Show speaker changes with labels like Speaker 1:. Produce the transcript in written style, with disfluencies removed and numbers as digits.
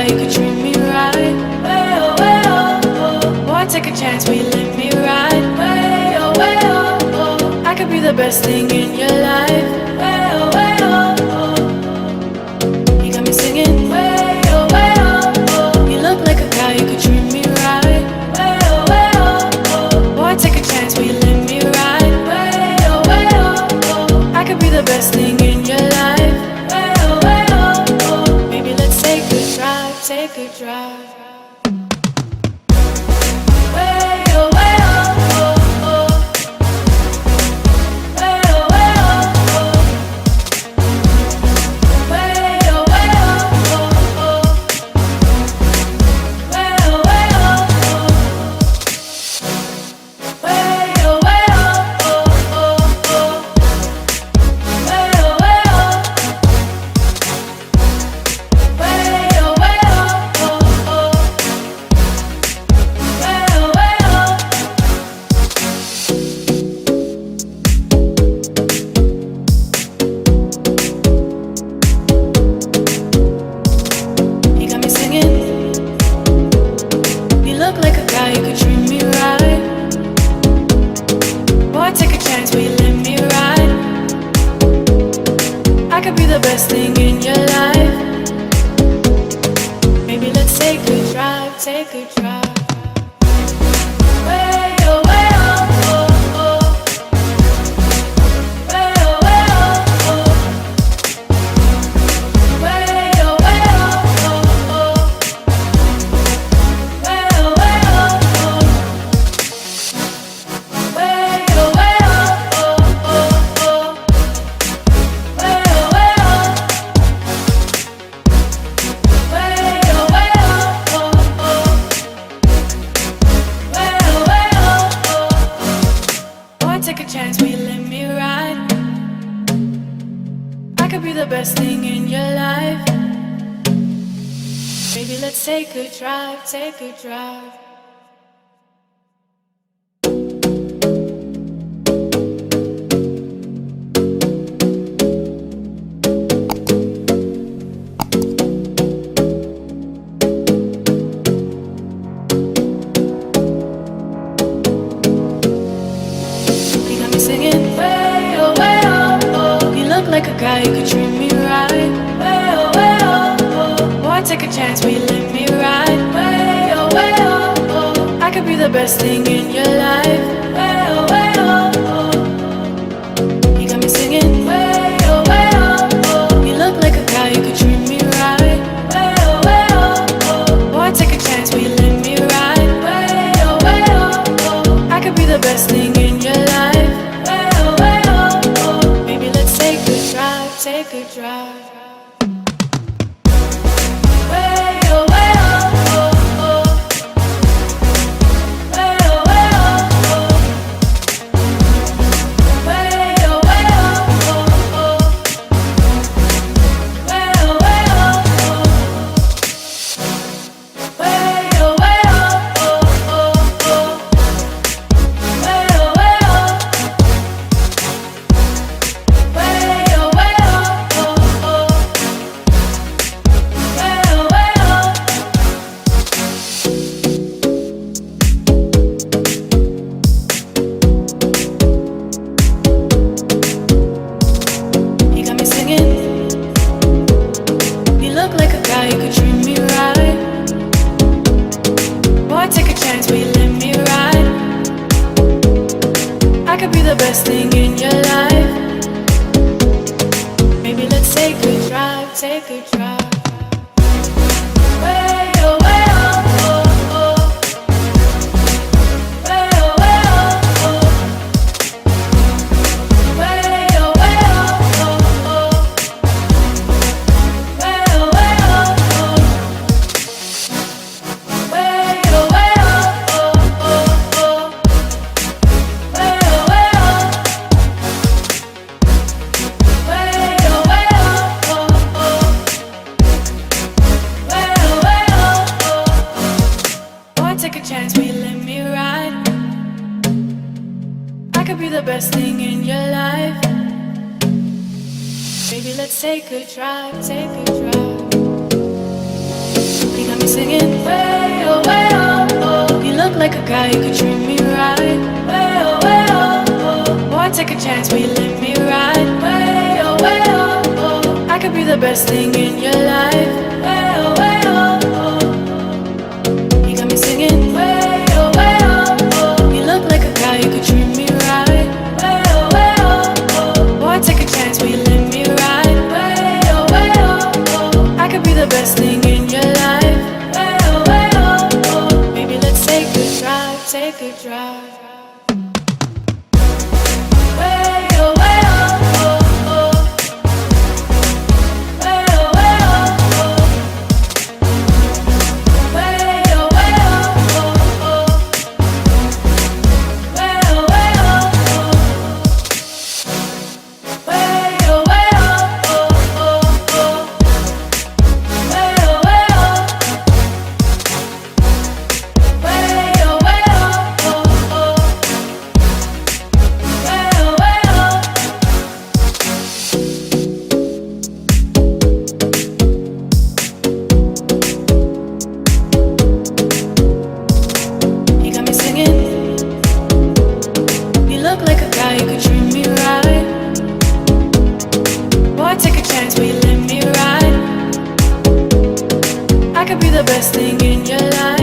Speaker 1: You could treat me right. Way oh, way oh, oh. Boy, take a chance, will you let me ride? Way oh, way oh, oh. I could be the best thing in your life. Way oh, way oh, oh. You got me singing. Way oh, oh. You look like a guy, you could treat me right. Way oh, oh. Boy, take a chance, will you let me ride? Way oh, oh. I could be the best thing in your life. Way oh, oh. Maybe let's take a drive. Take a drive. Way oh, way oh, oh, oh. Way oh, way oh, oh. Way oh, way oh, oh. Way oh, way oh, oh. Way oh, way oh, oh, oh. Way oh, way oh. Best thing in your life. Maybe let's take a drive, take a drive. Way oh, way oh, oh, oh. Way oh, way oh, oh. Way oh, way oh, oh, oh. Way oh, way oh, oh. Way oh, way oh, oh, oh. Way oh, way the best thing in your life. Maybe let's take a drive, take a drive. You got me singing, way oh, way oh, oh. You look like a guy, you could treat me right. Way oh, oh. Boy, take a chance, will you let me ride? Way oh, oh. I could be the best thing in your life. Way oh, oh. You got me singing. Way oh, oh. You look like a guy, you could treat me right. Way oh. Boy, take a chance, will you let me ride? Way oh. I could be the best thing in your life. Way oh. Maybe let's take a drive, take a drive. Way oh, take a chance, will you let me ride? I could be the best thing in your life. Baby, let's take a drive, take a drive. You got me singing way oh, way oh, oh. You look like a guy who could treat me right. Way oh, way oh, oh. Boy, take a chance, will you let me ride? Way oh, oh. I could be the best thing in your life. Way oh, oh. You got me singing way oh, oh. You look like a guy who could treat me right. Way oh. Boy, take a chance, will you let me ride? Way oh. I could be the best thing in your life. Way oh. Baby, let's take a drive, take a drive. Take a chance, will you let me ride? I could be the best thing in your life.